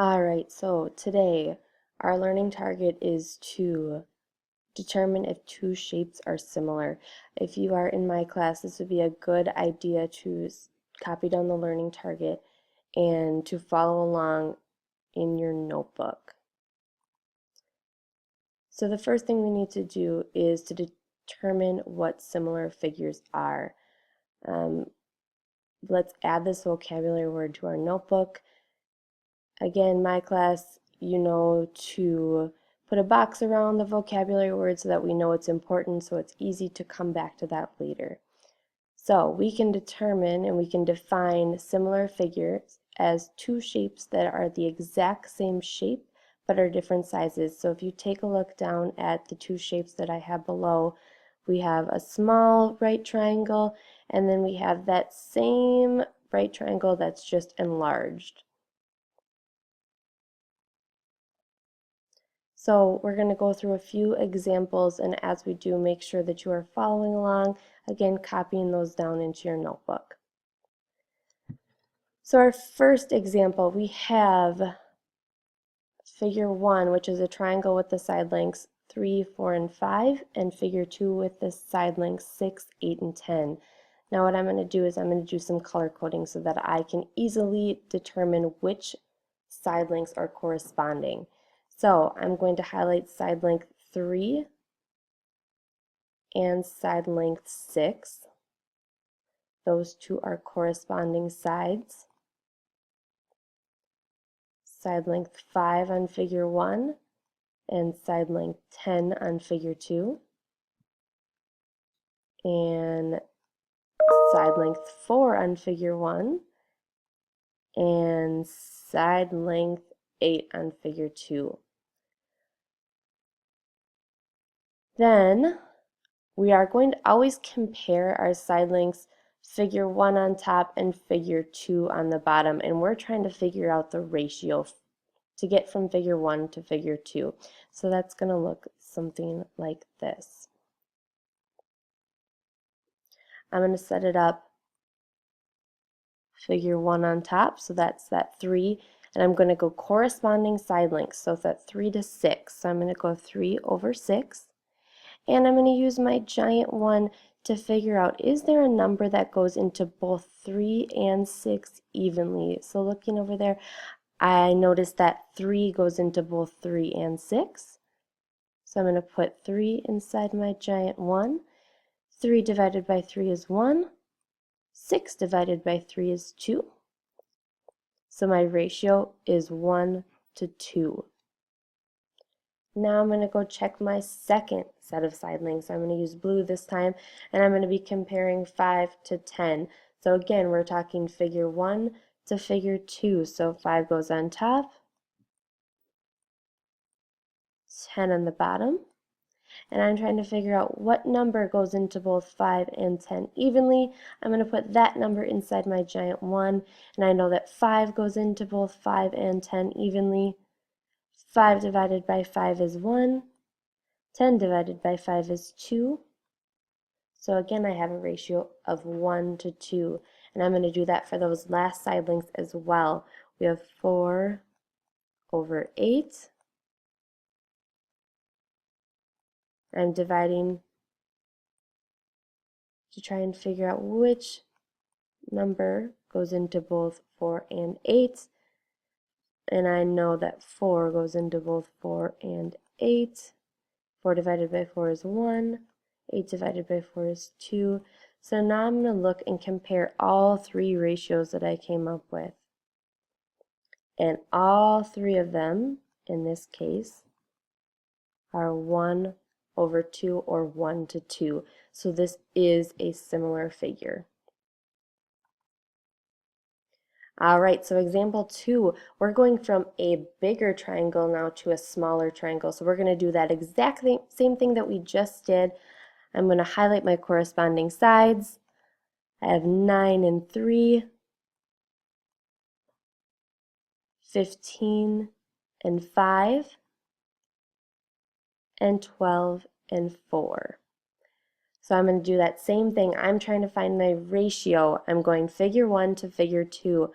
Alright, so today our learning target is to determine if two shapes are similar. If you are in my class, this would be a good idea to copy down the learning target and to follow along in your notebook. So the first thing we need to do is to determine what similar figures are. Let's add this vocabulary word to our notebook. Again, my class, you know to put a box around the vocabulary word so that we know it's important, so it's easy to come back to that later. So we can determine and we can define similar figures as two shapes that are the exact same shape but are different sizes. So if you take a look down at the two shapes that I have below, we have a small right triangle and then we have that same right triangle that's just enlarged. So we're going to go through a few examples, and as we do, make sure that you are following along, again copying those down into your notebook. So our first example, we have figure 1, which is a triangle with the side lengths 3, 4, and 5, and figure 2 with the side lengths 6, 8, and 10. Now what I'm going to do is I'm going to do some color coding so that I can easily determine which side lengths are corresponding. So I'm going to highlight side length 3 and side length 6. Those two are corresponding sides. Side length 5 on figure 1 and side length 10 on figure 2. And side length 4 on figure 1 and side length 8 on figure 2. Then we are going to always compare our side lengths, figure 1 on top and figure 2 on the bottom, and we're trying to figure out the ratio to get from figure 1 to figure 2. So that's going to look something like this. I'm going to set it up figure 1 on top, so that's that 3, and I'm going to go corresponding side lengths, so that's 3 to 6. So I'm going to go 3 over 6. And I'm going to use my giant 1 to figure out, is there a number that goes into both 3 and 6 evenly? So looking over there, I noticed that 3 goes into both 3 and 6. So I'm going to put 3 inside my giant 1. 3 divided by 3 is 1. 6 divided by 3 is 2. So my ratio is 1 to 2. Now I'm going to go check my second set of side lengths. I'm going to use blue this time, and I'm going to be comparing 5 to 10. So again, we're talking figure 1 to figure 2. So 5 goes on top, 10 on the bottom. And I'm trying to figure out what number goes into both 5 and 10 evenly. I'm going to put that number inside my giant 1, and I know that 5 goes into both 5 and 10 evenly. 5 divided by 5 is 1. 10 divided by 5 is 2. So again, I have a ratio of 1 to 2. And I'm going to do that for those last side lengths as well. We have 4 over 8. I'm dividing to try and figure out which number goes into both 4 and 8. And I know that 4 goes into both 4 and 8. 4 divided by 4 is 1. 8 divided by 4 is 2. So now I'm going to look and compare all three ratios that I came up with. And all three of them, in this case, are 1 over 2 or 1 to 2. So this is a similar figure. Alright, so example 2, we're going from a bigger triangle now to a smaller triangle. So we're going to do that exact same thing that we just did. I'm going to highlight my corresponding sides. I have 9 and 3, 15 and 5, and 12 and 4. So I'm going to do that same thing. I'm trying to find my ratio. I'm going figure 1 to figure 2.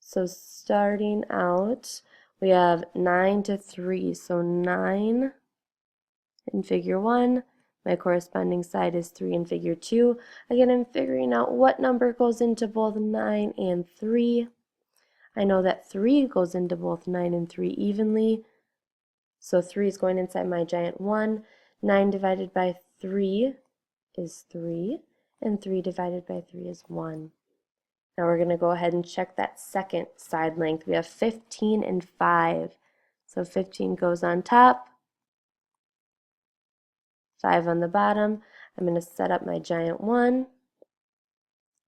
So starting out, We have 9 to 3, so 9 in figure 1. My corresponding side is 3 in figure 2. Again, I'm figuring out what number goes into both 9 and 3. I know that 3 goes into both 9 and 3 evenly, so 3 is going inside my giant 1. 9 divided by 3 is 3, and 3 divided by 3 is 1. Now we're going to go ahead and check that second side length. We have 15 and 5. So 15 goes on top, 5 on the bottom. I'm going to set up my giant 1.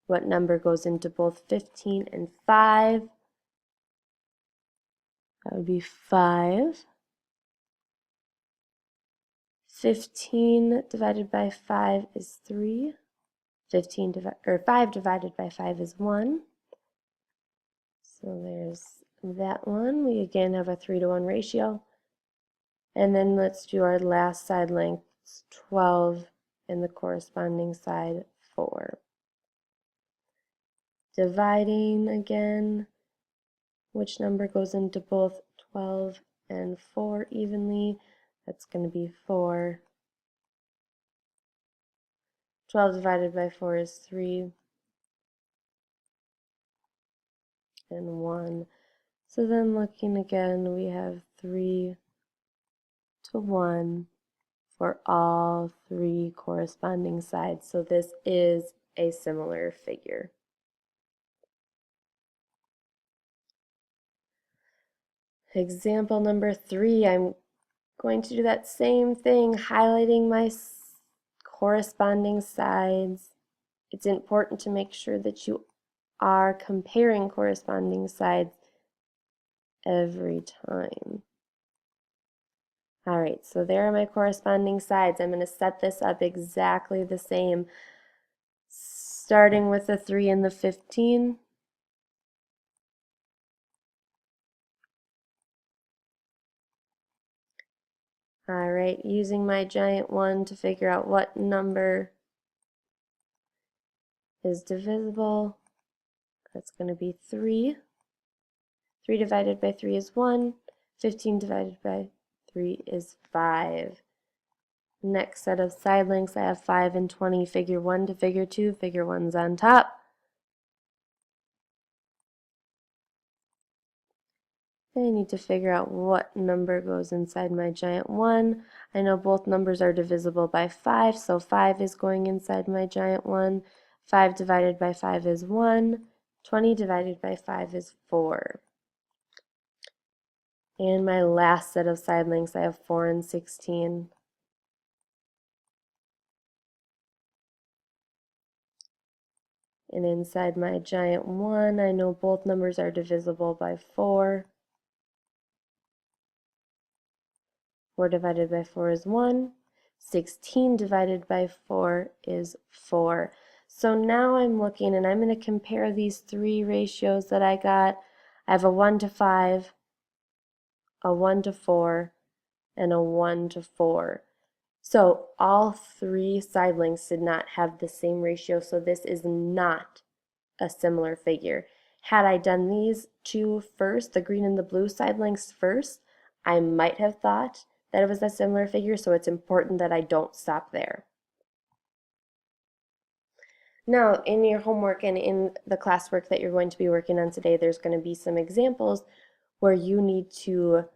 What number goes into both 15 and 5? That would be 5. 15 divided by 5 is 3. 5 divided by 5 is 1. So there's that one. We again have a 3-to-1 ratio. And then let's do our last side length, 12, and the corresponding side, 4. Dividing again, which number goes into both 12 and 4 evenly? That's going to be 4. 12 divided by 4 is 3, and 1. So then looking again, we have 3 to 1 for all 3 corresponding sides. So this is a similar figure. Example number 3, I'm going to do that same thing, highlighting my corresponding sides. It's important to make sure that you are comparing corresponding sides every time. Alright, so there are my corresponding sides. I'm going to set this up exactly the same, starting with the 3 and the 15. Alright, using my giant 1 to figure out what number is divisible. That's going to be 3. 3 divided by 3 is 1. 15 divided by 3 is 5. Next set of side lengths, I have 5 and 20, figure 1 to figure 2. Figure 1's on top. I need to figure out what number goes inside my giant 1. I know both numbers are divisible by 5, so 5 is going inside my giant 1. 5 divided by 5 is 1. 20 divided by 5 is 4. And my last set of side lengths, I have 4 and 16. And inside my giant 1, I know both numbers are divisible by 4. 4 divided by 4 is 1. 16 divided by 4 is 4. So now I'm looking and I'm going to compare these 3 ratios that I got. I have a 1 to 5, a 1 to 4, and a 1 to 4. So all 3 side lengths did not have the same ratio, so this is not a similar figure. Had I done these 2 first, the green and the blue side lengths first, I might have thought that it was a similar figure, so it's important that I don't stop there. Now, in your homework and in the classwork that you're going to be working on today, there's going to be some examples where you need to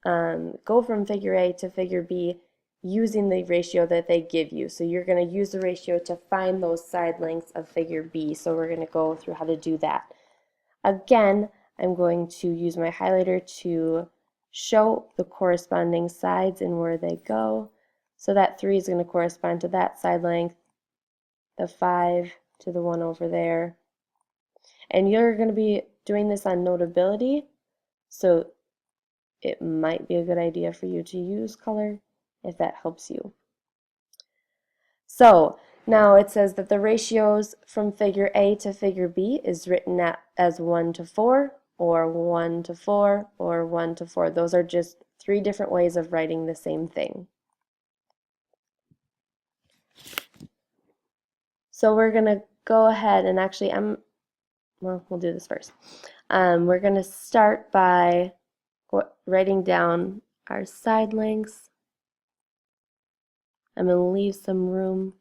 go from figure A to figure B using the ratio that they give you. So you're going to use the ratio to find those side lengths of figure B. So we're going to go through how to do that. Again, I'm going to use my highlighter to show the corresponding sides and where they go. So that 3 is going to correspond to that side length, the 5 to the one over there. And you're going to be doing this on notability, so it might be a good idea for you to use color if that helps you. So now it says that the ratios from figure A to figure B is written as 1 to 4, or 1 to 4, or 1 to 4. Those are just 3 different ways of writing the same thing. So we're going to go ahead and actually, we'll do this first. We're going to start by writing down our side lengths. I'm going to leave some room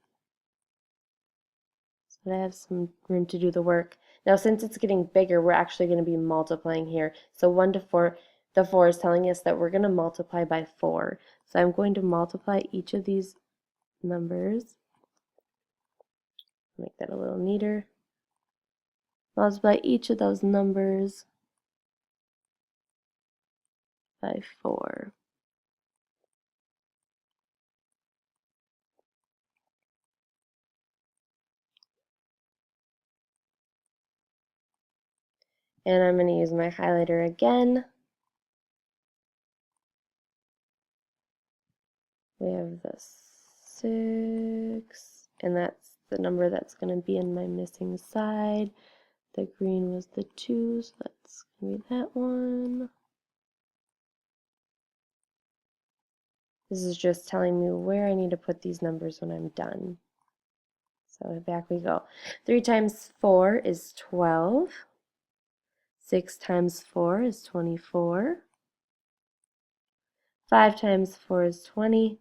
so that I have some room to do the work. Now since it's getting bigger, we're actually going to be multiplying here. So 1 to 4, the 4 is telling us that we're going to multiply by 4. So I'm going to multiply each of these numbers. Make that a little neater. Multiply each of those numbers by 4. And I'm going to use my highlighter again. We have the 6, and that's the number that's going to be in my missing side. The green was the 2, so that's going to be that one. This is just telling me where I need to put these numbers when I'm done. So back we go. 3 times 4 is 12. 6 times 4 is 24. 5 times 4 is 20.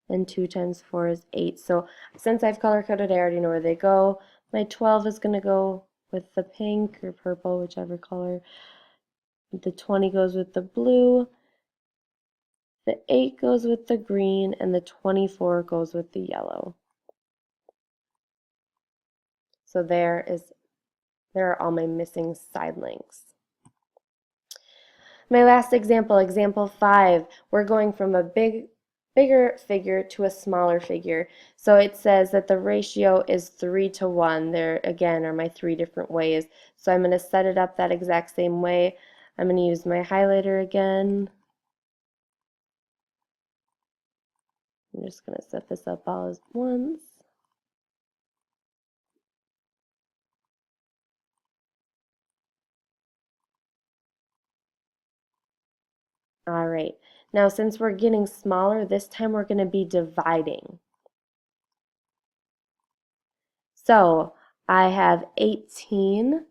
And 2 times 4 is 8. So since I've color coded, I already know where they go. My 12 is going to go with the pink or purple, whichever color. The 20 goes with the blue. The 8 goes with the green, and the 24 goes with the yellow. So there are all my missing side links. My last example, example 5, we're going from a bigger figure to a smaller figure. So it says that the ratio is 3 to 1. There again are my 3 different ways. So I'm going to set it up that exact same way. I'm going to use my highlighter again. I'm just going to set this up all at once. All right, now since we're getting smaller, this time we're going to be dividing. So I have 18,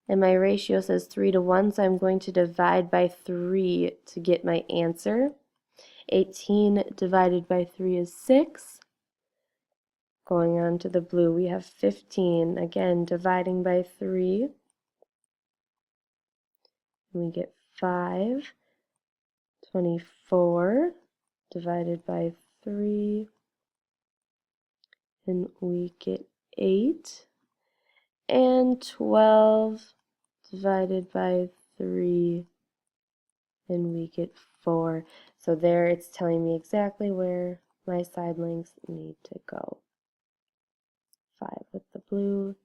and my ratio says 3 to 1, so I'm going to divide by 3 to get my answer. 18 divided by 3 is 6. Going on to the blue, we have 15. Again, dividing by 3, and we get 5. 24 divided by 3, and we get 8. And 12 divided by 3, and we get 4. So there it's telling me exactly where my side lengths need to go. 5 with the blue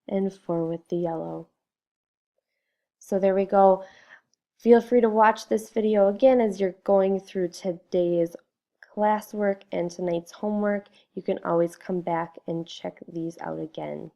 and 4 with the yellow. So there we go. Feel free to watch this video again as you're going through today's classwork and tonight's homework. You can always come back and check these out again.